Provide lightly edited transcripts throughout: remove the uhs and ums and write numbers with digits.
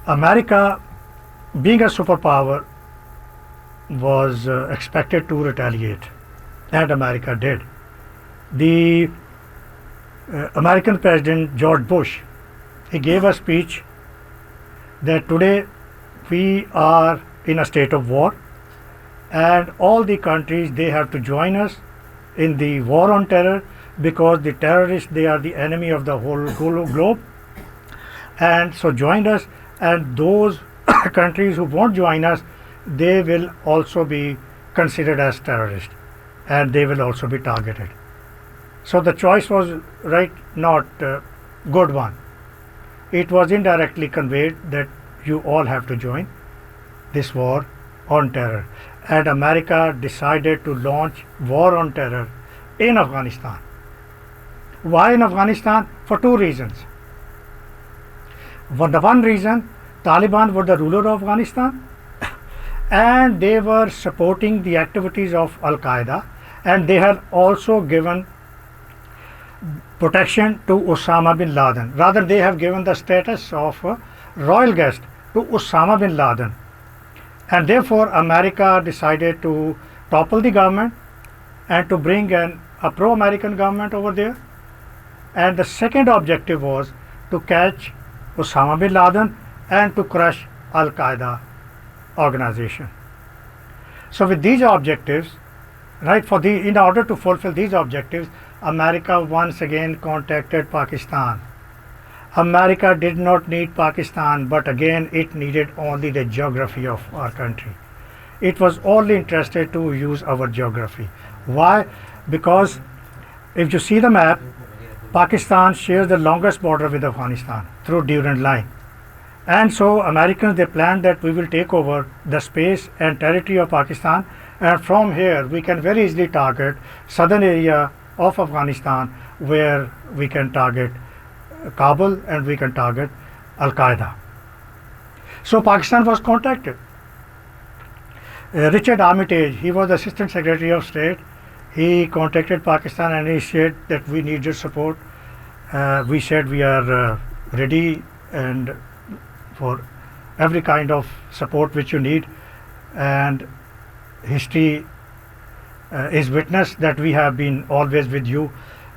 America, being a superpower, was expected to retaliate, and America did. The American President George Bush, he gave a speech that today we are in a state of war, and all the countries, they have to join us in the war on terror, because the terrorists, they are the enemy of the whole globe, and so join us, and those countries who won't join us, they will also be considered as terrorists, and they will also be targeted. So the choice was not good one. It was indirectly conveyed that you all have to join this war on terror, and America decided to launch war on terror in Afghanistan. Why in Afghanistan? For two reasons. For the one reason, Taliban were the ruler of Afghanistan, and they were supporting the activities of Al-Qaeda, and they had also given protection to Osama bin Laden. Rather, they have given the status of royal guest to Osama bin Laden, and therefore America decided to topple the government and to bring a pro-American government over there. And the second objective was to catch Osama bin Laden and to crush Al-Qaeda organization. So with these objectives, in order to fulfill these objectives, America once again contacted Pakistan. America did not need Pakistan, but again it needed only the geography of our country. It was only interested to use our geography. Why? Because if you see the map, Pakistan shares the longest border with Afghanistan through Durand Line. And so Americans, they planned that we will take over the space and territory of Pakistan, and from here we can very easily target southern area of Afghanistan, where we can target Kabul and we can target Al-Qaeda. So Pakistan was contacted. Richard Armitage, he was Assistant Secretary of State. He contacted Pakistan and he said that we need your support. We said we are ready and for every kind of support which you need, and history is witness that we have been always with you.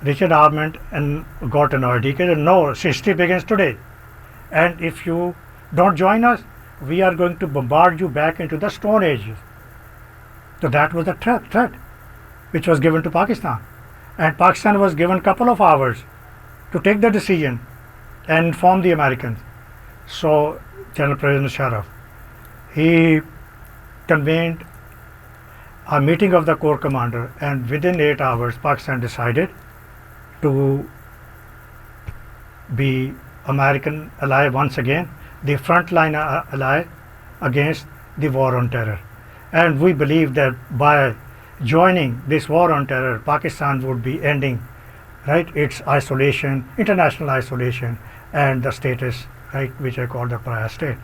Richard Armand and got annoyed. He said, no, history begins today, and if you don't join us, we are going to bombard you back into the Stone Age. So that was the threat which was given to Pakistan, and Pakistan was given a couple of hours to take the decision and inform the Americans. So General President Sharaf, he convened a meeting of the Corps Commander, and within 8 hours Pakistan decided to be American ally once again, the frontline ally against the war on terror. And we believe that by joining this war on terror, Pakistan would be ending its isolation, international isolation, and the status which I call the pariah state.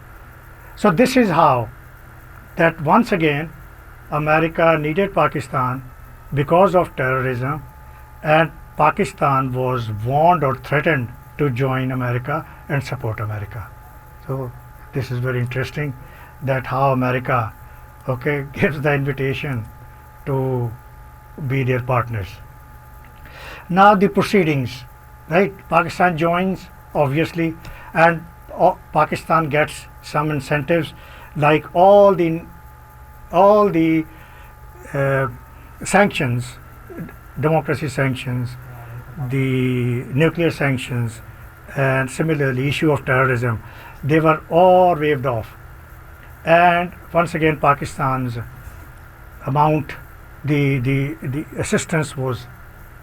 So this is how that once again America needed Pakistan because of terrorism, and Pakistan was warned or threatened to join America and support America. So this is very interesting, that how America gives the invitation to be their partners. Now the proceedings, Pakistan joins obviously, and Pakistan gets some incentives, like all the sanctions, democracy sanctions, the nuclear sanctions, and similarly issue of terrorism, they were all waived off. And once again Pakistan's amount, the assistance was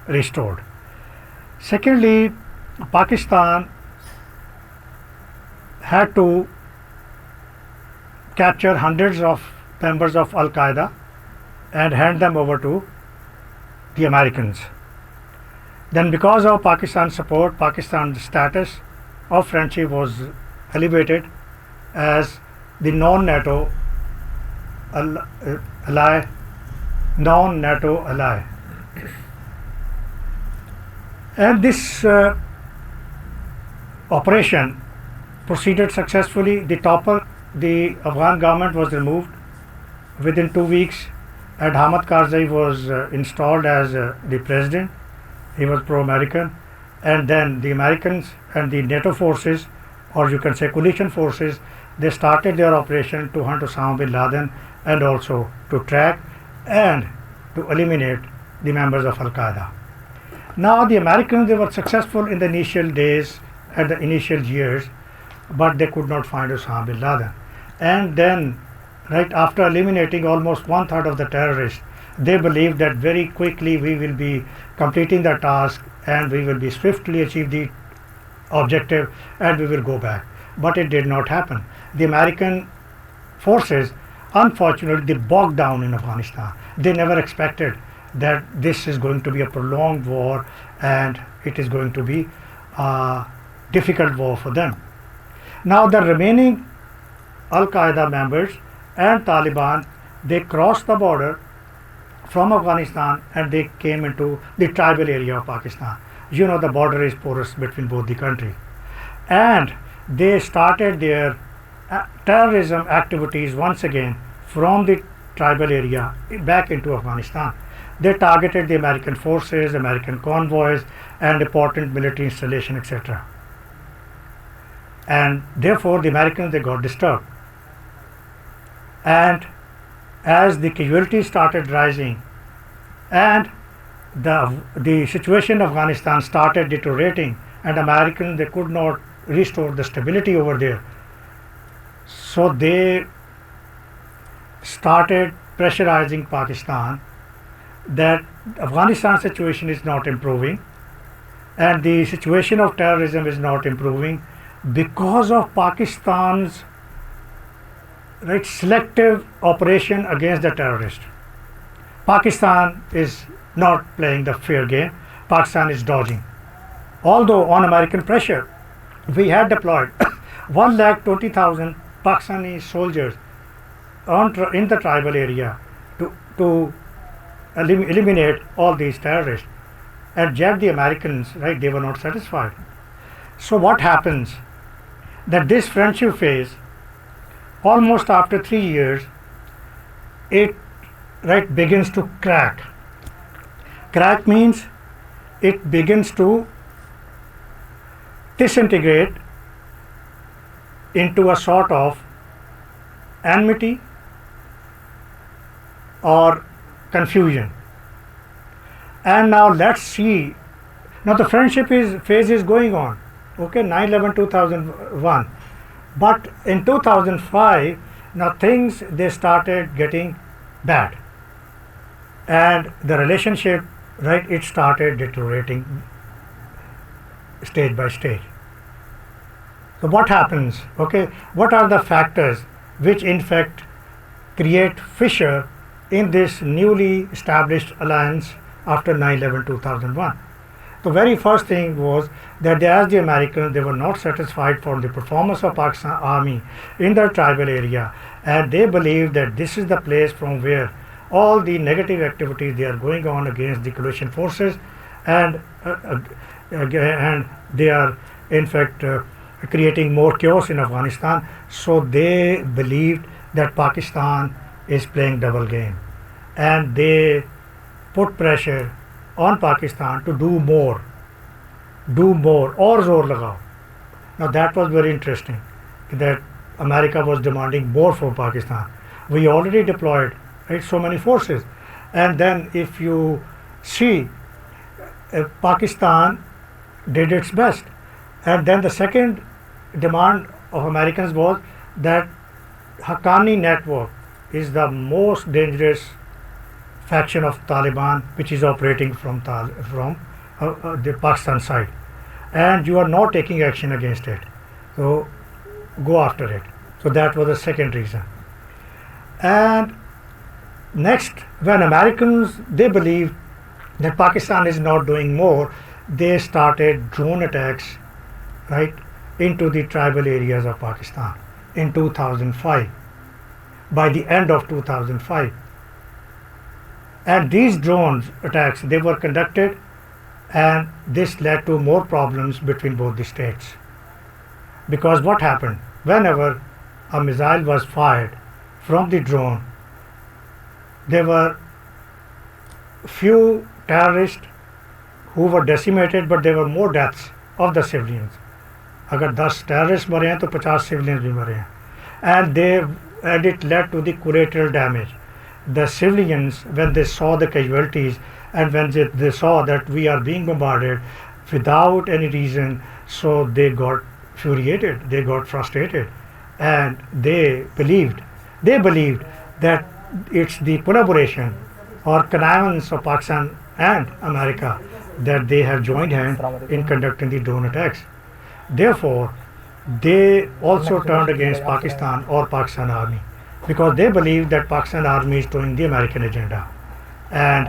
restored. Secondly, Pakistan had to capture hundreds of members of Al-Qaeda and hand them over to the Americans. Then because of Pakistan's support, Pakistan's status of friendship was elevated as the non-NATO ally. And this operation proceeded successfully. The Afghan government was removed within 2 weeks, and Hamid Karzai was installed as the president. He was pro-American, and then the Americans and the NATO forces, or you can say coalition forces, they started their operation to hunt Osama bin Laden and also to track and to eliminate the members of Al-Qaeda. Now the Americans, they were successful in the initial days and the initial years, but they could not find Osama bin Laden. And then right after eliminating almost 1/3 of the terrorists, they believed that very quickly we will be completing the task and we will be swiftly achieve the objective and we will go back. But it did not happen. The American forces, unfortunately, they bogged down in Afghanistan. They never expected that this is going to be a prolonged war and it is going to be a difficult war for them. Now the remaining Al-Qaeda members and Taliban, they crossed the border from Afghanistan and they came into the tribal area of Pakistan. You know, the border is porous between both the countries. And they started their terrorism activities once again from the tribal area back into Afghanistan. They targeted the American forces, American convoys, and important military installation, etc. And therefore the Americans, they got disturbed. And as the casualties started rising and the situation in Afghanistan started deteriorating, and Americans, they could not restore the stability over there, so they started pressurizing Pakistan that Afghanistan situation is not improving and the situation of terrorism is not improving because of Pakistan's selective operation against the terrorists. Pakistan is not playing the fair game. Pakistan is dodging. Although on American pressure, we had deployed 120,000 Pakistani soldiers in the tribal area to eliminate all these terrorists. And yet the Americans, they were not satisfied. So what happens? That this friendship phase, almost after 3 years, it begins to crack. Crack means it begins to disintegrate into a sort of enmity or confusion. And now let's see. Now the friendship phase is going on. Okay, 9/11/2001. But in 2005, now things, they started getting bad. And the relationship, it started deteriorating stage by stage. So what happens? Okay, what are the factors which in fact create fissure in this newly established alliance after 9/11/2001? The very first thing was that as the Americans, they were not satisfied for the performance of Pakistan army in the tribal area, and they believed that this is the place from where all the negative activities they are going on against the coalition forces, and they are in fact creating more chaos in Afghanistan. So they believed that Pakistan is playing double game, and they put pressure on Pakistan to do more or zor lagao. Now that was very interesting, that America was demanding more from Pakistan. We already deployed so many forces, and then if you see, Pakistan did its best. And then the second demand of Americans was that Haqqani network is the most dangerous faction of Taliban, which is operating from the Pakistan side, and you are not taking action against it, so go after it. So that was the second reason. And next, when Americans, they believed that Pakistan is not doing more, they started drone attacks into the tribal areas of Pakistan in 2005, by the end of 2005. And these drones attacks, they were conducted, and this led to more problems between both the states. Because what happened? Whenever a missile was fired from the drone, there were few terrorists who were decimated, but there were more deaths of the civilians. अगर 10 terrorists मरे हैं तो 50 civilians भी मरे हैं. And it led to the collateral damage. The civilians, when they saw the casualties and when they saw that we are being bombarded without any reason, so they got infuriated, they got frustrated, and they believed that it's the collaboration or connivance of Pakistan and America that they have joined hands in conducting the drone attacks. Therefore, they also turned against Pakistan or Pakistan Army, because they believed that Pakistan Army is doing the American agenda, and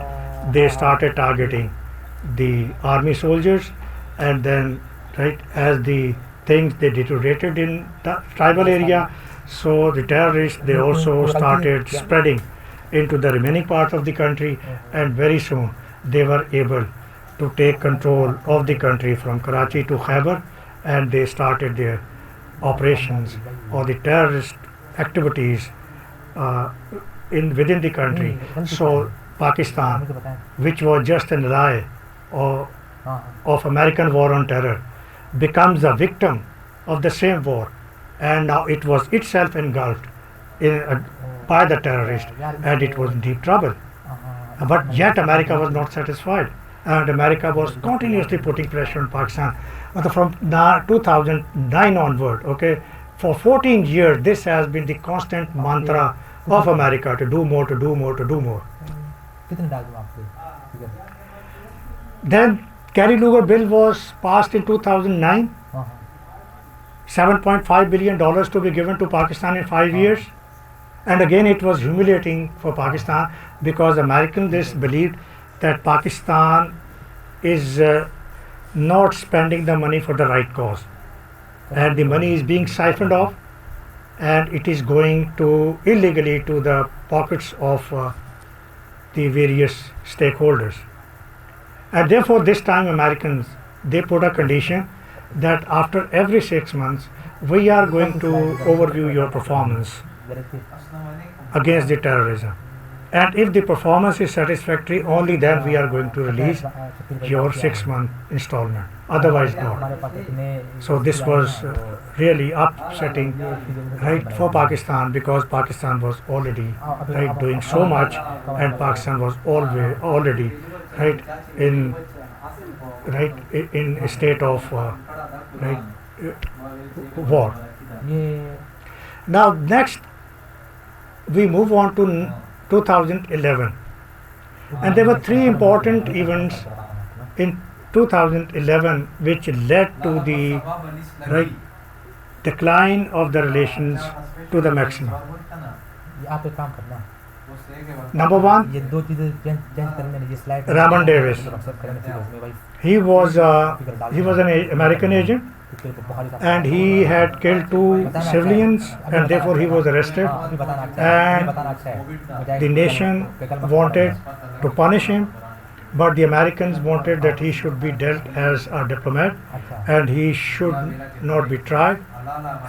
they started targeting the army soldiers. And then, right, as the things they deteriorated in the tribal area, so the terrorists, they also started spreading into the remaining parts of the country, and very soon they were able to take control of the country from Karachi to Khyber, and they started their operations or the terrorist activities within the country. So Pakistan, which was just an ally of American war on terror, becomes a victim of the same war, and now it was itself engulfed by the terrorists, and it was in deep trouble. But yet America was not satisfied, and America was continuously putting pressure on Pakistan. But from 2009 onward, okay, for 14 years this has been the constant mantra of America, to do more, to do more, to do more. Then Kerry-Lugar bill was passed in 2009, $7.5 billion to be given to Pakistan in 5 years. And again it was humiliating for Pakistan, because Americans believed that Pakistan is not spending the money for the right cause, and the money is being siphoned off, and it is going to illegally to the pockets of the various stakeholders. And therefore this time Americans, they put a condition that after every 6 months we are going to overview your performance against the terrorism, and if the performance is satisfactory, only then we are going to release your 6-month installment, otherwise not. So this was really upsetting, right, for Pakistan, because Pakistan was already, right, doing so much, and Pakistan was already right in a state of war. Now next we move on to 2011, and there were 3 important events in 2011 which led to the decline of the relations to the maximum. Number one, Raman Davis. He was an American agent, and he had killed 2 civilians, and therefore he was arrested, and the nation wanted to punish him, but the Americans wanted that he should be dealt as a diplomat, and he should not be tried,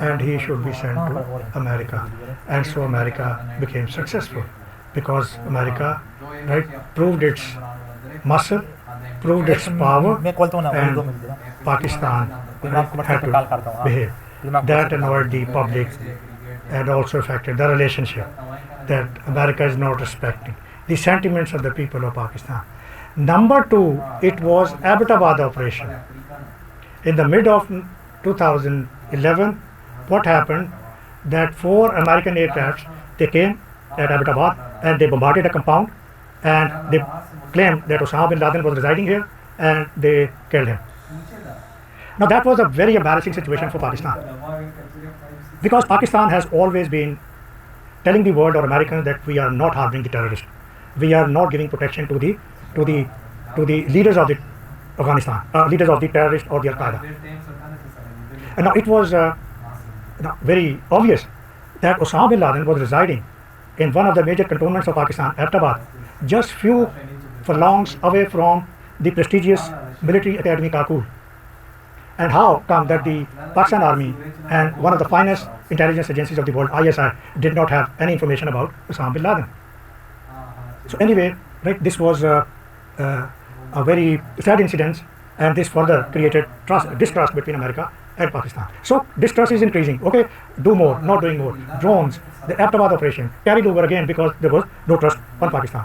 and he should be sent to America. And so America became successful, because America, right, proved its muscle, proved its power, and Pakistan had to behave. That annoyed the public and also affected the relationship, that America is not respecting the sentiments of the people of Pakistan. Number 2, it was Abbottabad operation. In the mid of 2011, what happened, that 4 American aircrafts, they came at Abbottabad and they bombarded a compound, and they claimed that Osama bin Laden was residing here, and they killed him. Now that was a very embarrassing situation for Pakistan, because Pakistan has always been telling the world or Americans that we are not harboring the terrorists, we are not giving protection to the leaders of the Afghanistan, leaders of the terrorists or the Al-Qaeda. And now it was very obvious that Osama bin Laden was residing in one of the major cantonments of Pakistan, Abbottabad, just few furlongs away from the prestigious military academy Kabul. And how come that the Pakistan Army and one of the finest intelligence agencies of the world, ISI, did not have any information about Osama bin Laden? So anyway, right, this was a very sad incident, and this further created distrust between America and Pakistan. So distrust is increasing. Okay, do more, not doing more. Drones, the Abbottabad operation carried over again because there was no trust on Pakistan.